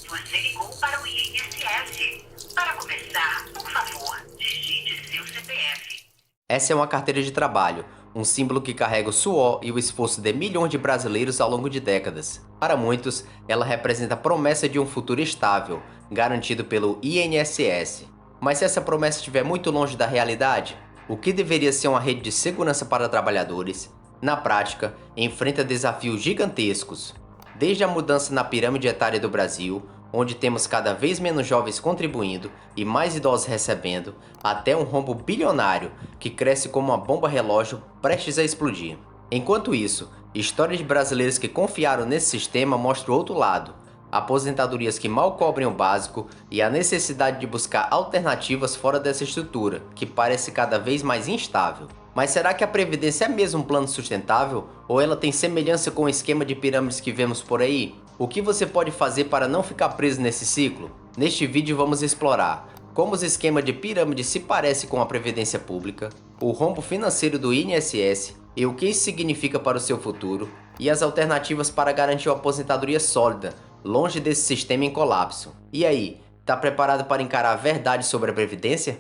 Você ligou para o INSS. Para começar, por favor, digite seu CPF. Essa é uma carteira de trabalho, um símbolo que carrega o suor e o esforço de milhões de brasileiros ao longo de décadas. Para muitos, ela representa a promessa de um futuro estável, garantido pelo INSS. Mas se essa promessa estiver muito longe da realidade, o que deveria ser uma rede de segurança para trabalhadores, na prática, enfrenta desafios gigantescos. Desde a mudança na pirâmide etária do Brasil, onde temos cada vez menos jovens contribuindo e mais idosos recebendo, até um rombo bilionário que cresce como uma bomba relógio prestes a explodir. Enquanto isso, histórias de brasileiros que confiaram nesse sistema mostram o outro lado: aposentadorias que mal cobrem o básico e a necessidade de buscar alternativas fora dessa estrutura, que parece cada vez mais instável. Mas será que a Previdência é mesmo um plano sustentável? Ou ela tem semelhança com o esquema de pirâmides que vemos por aí? O que você pode fazer para não ficar preso nesse ciclo? Neste vídeo vamos explorar como os esquemas de pirâmide se parecem com a Previdência Pública, o rombo financeiro do INSS e o que isso significa para o seu futuro, e as alternativas para garantir uma aposentadoria sólida, longe desse sistema em colapso. E aí, tá preparado para encarar a verdade sobre a Previdência?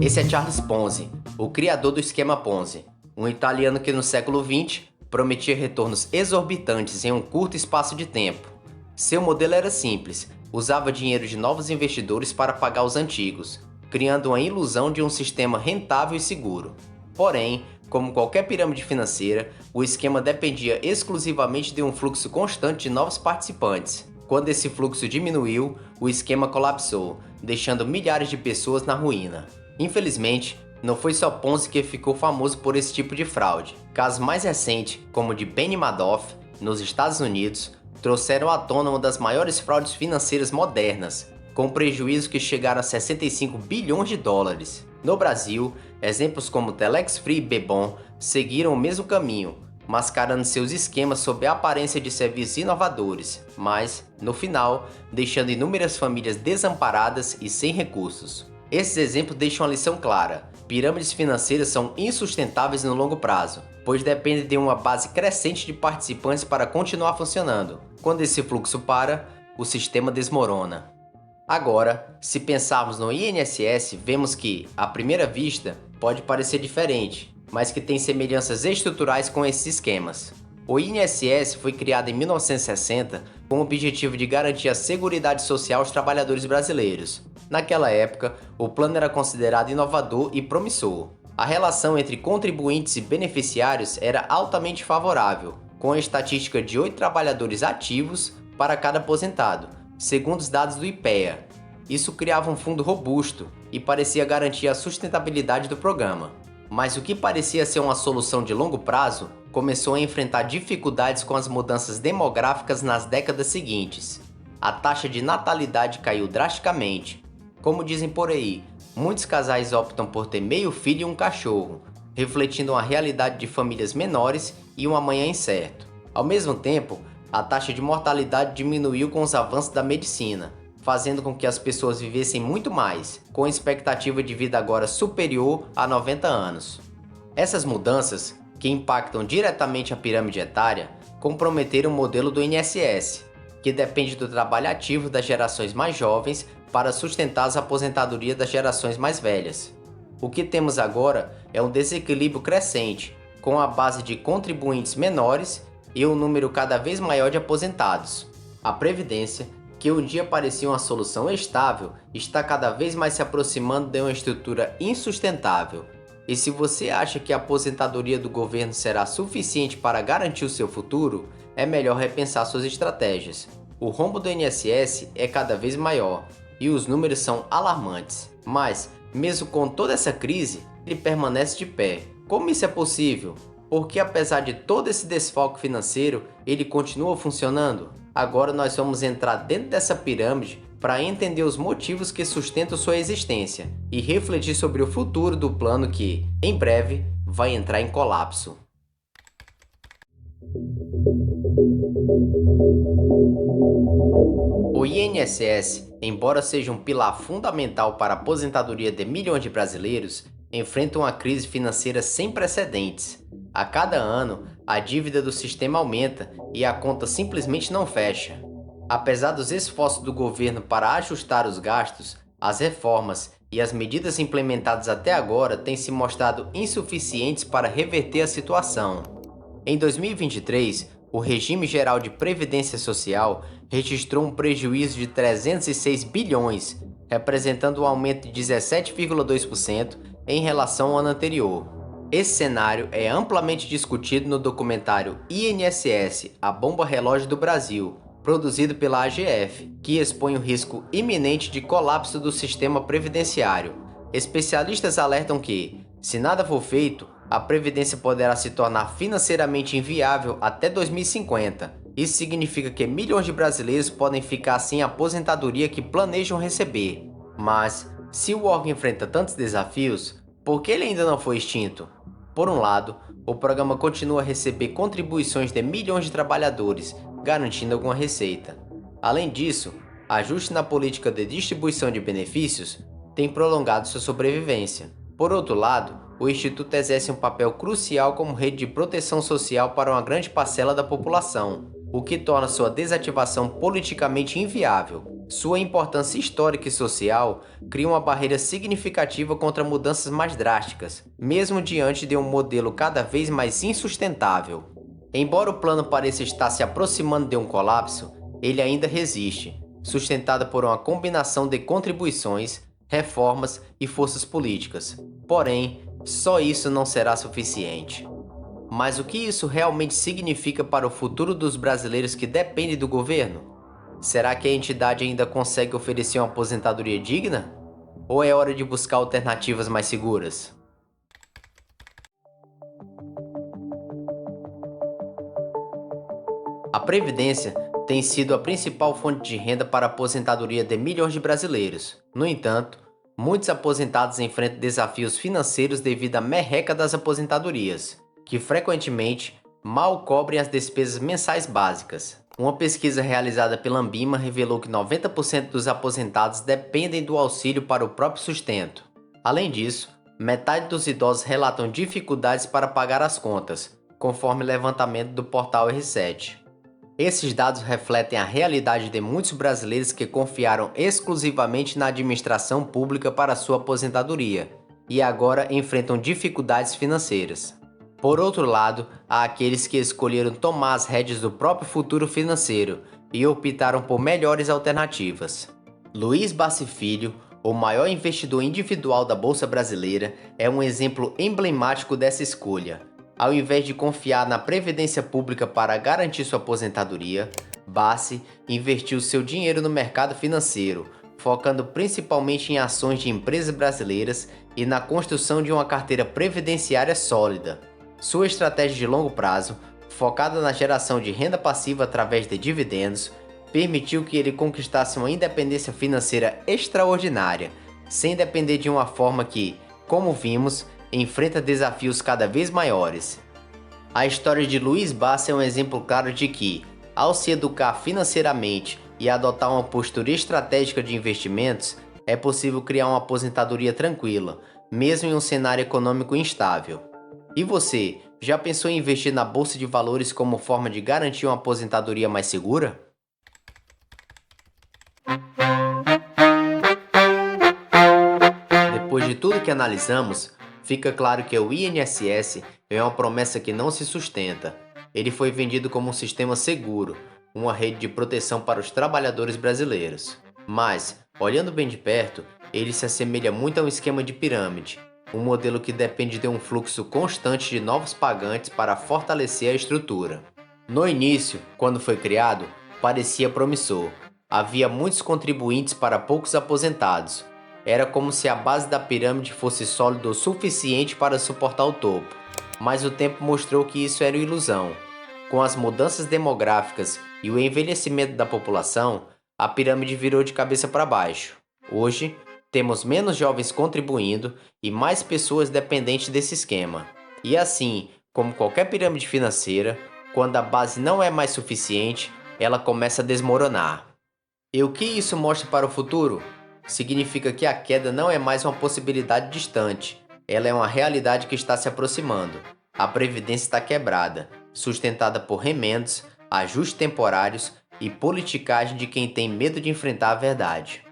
Esse é Charles Ponzi, o criador do esquema Ponzi, um italiano que no século XX prometia retornos exorbitantes em um curto espaço de tempo. Seu modelo era simples, usava dinheiro de novos investidores para pagar os antigos, criando uma ilusão de um sistema rentável e seguro. Porém, como qualquer pirâmide financeira, o esquema dependia exclusivamente de um fluxo constante de novos participantes. Quando esse fluxo diminuiu, o esquema colapsou, deixando milhares de pessoas na ruína. Infelizmente, não foi só Ponzi que ficou famoso por esse tipo de fraude. Casos mais recentes, como o de Bernie Madoff, nos Estados Unidos, trouxeram à tona uma das maiores fraudes financeiras modernas, com prejuízos que chegaram a 65 bilhões de dólares. No Brasil, exemplos como Telex Free e Bebom seguiram o mesmo caminho, mascarando seus esquemas sob a aparência de serviços inovadores, mas, no final, deixando inúmeras famílias desamparadas e sem recursos. Esses exemplos deixam uma lição clara: pirâmides financeiras são insustentáveis no longo prazo, pois dependem de uma base crescente de participantes para continuar funcionando. Quando esse fluxo para, o sistema desmorona. Agora, se pensarmos no INSS, vemos que, à primeira vista, pode parecer diferente, mas que tem semelhanças estruturais com esses esquemas. O INSS foi criado em 1960 com o objetivo de garantir a seguridade social aos trabalhadores brasileiros. Naquela época, o plano era considerado inovador e promissor. A relação entre contribuintes e beneficiários era altamente favorável, com a estatística de 8 trabalhadores ativos para cada aposentado, segundo os dados do IPEA. Isso criava um fundo robusto e parecia garantir a sustentabilidade do programa. Mas o que parecia ser uma solução de longo prazo começou a enfrentar dificuldades com as mudanças demográficas nas décadas seguintes. A taxa de natalidade caiu drasticamente. Como dizem por aí, muitos casais optam por ter meio filho e um cachorro, refletindo uma realidade de famílias menores e um amanhã incerto. Ao mesmo tempo, a taxa de mortalidade diminuiu com os avanços da medicina, fazendo com que as pessoas vivessem muito mais, com expectativa de vida agora superior a 90 anos. Essas mudanças, que impactam diretamente a pirâmide etária, comprometeram o modelo do INSS, que depende do trabalho ativo das gerações mais jovens para sustentar as aposentadorias das gerações mais velhas. O que temos agora é um desequilíbrio crescente, com a base de contribuintes menores e um número cada vez maior de aposentados. A Previdência, que um dia parecia uma solução estável, está cada vez mais se aproximando de uma estrutura insustentável. E se você acha que a aposentadoria do governo será suficiente para garantir o seu futuro, é melhor repensar suas estratégias. O rombo do INSS é cada vez maior e os números são alarmantes. Mas, mesmo com toda essa crise, ele permanece de pé. Como isso é possível? Porque apesar de todo esse desfalque financeiro, ele continua funcionando? Agora nós vamos entrar dentro dessa pirâmide para entender os motivos que sustentam sua existência e refletir sobre o futuro do plano que, em breve, vai entrar em colapso. O INSS, embora seja um pilar fundamental para a aposentadoria de milhões de brasileiros, enfrenta uma crise financeira sem precedentes. A cada ano, a dívida do sistema aumenta e a conta simplesmente não fecha. Apesar dos esforços do governo para ajustar os gastos, as reformas e as medidas implementadas até agora têm se mostrado insuficientes para reverter a situação. Em 2023, o Regime Geral de Previdência Social registrou um prejuízo de 306 bilhões, representando um aumento de 17,2% em relação ao ano anterior. Esse cenário é amplamente discutido no documentário INSS, a Bomba Relógio do Brasil, produzido pela AGF, que expõe o risco iminente de colapso do sistema previdenciário. Especialistas alertam que, se nada for feito, a Previdência poderá se tornar financeiramente inviável até 2050. Isso significa que milhões de brasileiros podem ficar sem a aposentadoria que planejam receber. Mas, se o órgão enfrenta tantos desafios, por que ele ainda não foi extinto? Por um lado, o programa continua a receber contribuições de milhões de trabalhadores, garantindo alguma receita. Além disso, ajustes na política de distribuição de benefícios têm prolongado sua sobrevivência. Por outro lado, o Instituto exerce um papel crucial como rede de proteção social para uma grande parcela da população, o que torna sua desativação politicamente inviável. Sua importância histórica e social cria uma barreira significativa contra mudanças mais drásticas, mesmo diante de um modelo cada vez mais insustentável. Embora o plano pareça estar se aproximando de um colapso, ele ainda resiste, sustentado por uma combinação de contribuições, reformas e forças políticas. Porém, só isso não será suficiente. Mas o que isso realmente significa para o futuro dos brasileiros que dependem do governo? Será que a entidade ainda consegue oferecer uma aposentadoria digna? Ou é hora de buscar alternativas mais seguras? A Previdência tem sido a principal fonte de renda para a aposentadoria de milhões de brasileiros. No entanto, muitos aposentados enfrentam desafios financeiros devido à merreca das aposentadorias, que frequentemente mal cobrem as despesas mensais básicas. Uma pesquisa realizada pela Ambima revelou que 90% dos aposentados dependem do auxílio para o próprio sustento. Além disso, metade dos idosos relatam dificuldades para pagar as contas, conforme levantamento do portal R7. Esses dados refletem a realidade de muitos brasileiros que confiaram exclusivamente na administração pública para sua aposentadoria e agora enfrentam dificuldades financeiras. Por outro lado, há aqueles que escolheram tomar as rédeas do próprio futuro financeiro e optaram por melhores alternativas. Luiz Bassi Filho, o maior investidor individual da Bolsa Brasileira, é um exemplo emblemático dessa escolha. Ao invés de confiar na previdência pública para garantir sua aposentadoria, Bassi investiu seu dinheiro no mercado financeiro, focando principalmente em ações de empresas brasileiras e na construção de uma carteira previdenciária sólida. Sua estratégia de longo prazo, focada na geração de renda passiva através de dividendos, permitiu que ele conquistasse uma independência financeira extraordinária, sem depender de uma forma que, como vimos, enfrenta desafios cada vez maiores. A história de Luiz Bassi é um exemplo claro de que, ao se educar financeiramente e adotar uma postura estratégica de investimentos, é possível criar uma aposentadoria tranquila, mesmo em um cenário econômico instável. E você, já pensou em investir na bolsa de valores como forma de garantir uma aposentadoria mais segura? Depois de tudo que analisamos, fica claro que o INSS é uma promessa que não se sustenta. Ele foi vendido como um sistema seguro, uma rede de proteção para os trabalhadores brasileiros. Mas, olhando bem de perto, ele se assemelha muito a um esquema de pirâmide, um modelo que depende de um fluxo constante de novos pagantes para fortalecer a estrutura. No início, quando foi criado, parecia promissor. Havia muitos contribuintes para poucos aposentados. Era como se a base da pirâmide fosse sólida o suficiente para suportar o topo. Mas o tempo mostrou que isso era ilusão. Com as mudanças demográficas e o envelhecimento da população, a pirâmide virou de cabeça para baixo. Hoje, temos menos jovens contribuindo e mais pessoas dependentes desse esquema. E assim, como qualquer pirâmide financeira, quando a base não é mais suficiente, ela começa a desmoronar. E o que isso mostra para o futuro? Significa que a queda não é mais uma possibilidade distante. ela é uma realidade que está se aproximando. A Previdência está quebrada, sustentada por remendos, ajustes temporários e politicagem de quem tem medo de enfrentar a verdade.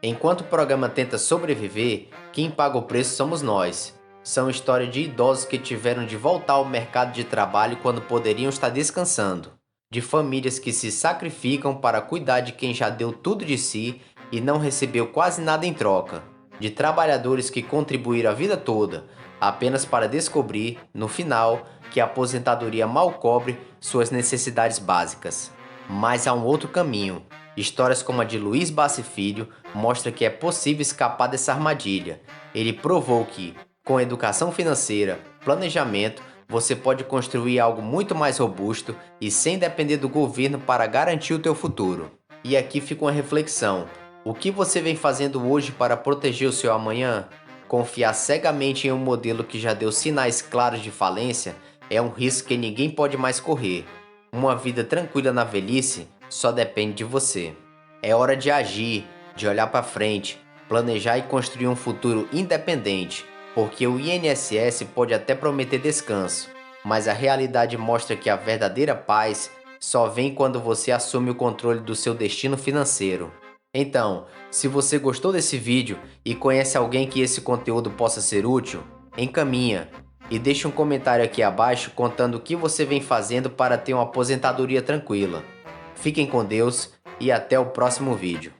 Enquanto o programa tenta sobreviver, quem paga o preço somos nós. São histórias de idosos que tiveram de voltar ao mercado de trabalho quando poderiam estar descansando. De famílias que se sacrificam para cuidar de quem já deu tudo de si e não recebeu quase nada em troca. De trabalhadores que contribuíram a vida toda, apenas para descobrir, no final, que a aposentadoria mal cobre suas necessidades básicas. Mas há um outro caminho. Histórias como a de Luiz Bassi Filho mostram que é possível escapar dessa armadilha. Ele provou que, com educação financeira, planejamento, você pode construir algo muito mais robusto e sem depender do governo para garantir o teu futuro. E aqui fica uma reflexão. O que você vem fazendo hoje para proteger o seu amanhã? Confiar cegamente em um modelo que já deu sinais claros de falência é um risco que ninguém pode mais correr. Uma vida tranquila na velhice só depende de você. É hora de agir, de olhar para frente, planejar e construir um futuro independente, porque o INSS pode até prometer descanso, mas a realidade mostra que a verdadeira paz só vem quando você assume o controle do seu destino financeiro. Então, se você gostou desse vídeo e conhece alguém que esse conteúdo possa ser útil, encaminha e deixe um comentário aqui abaixo contando o que você vem fazendo para ter uma aposentadoria tranquila. Fiquem com Deus e até o próximo vídeo.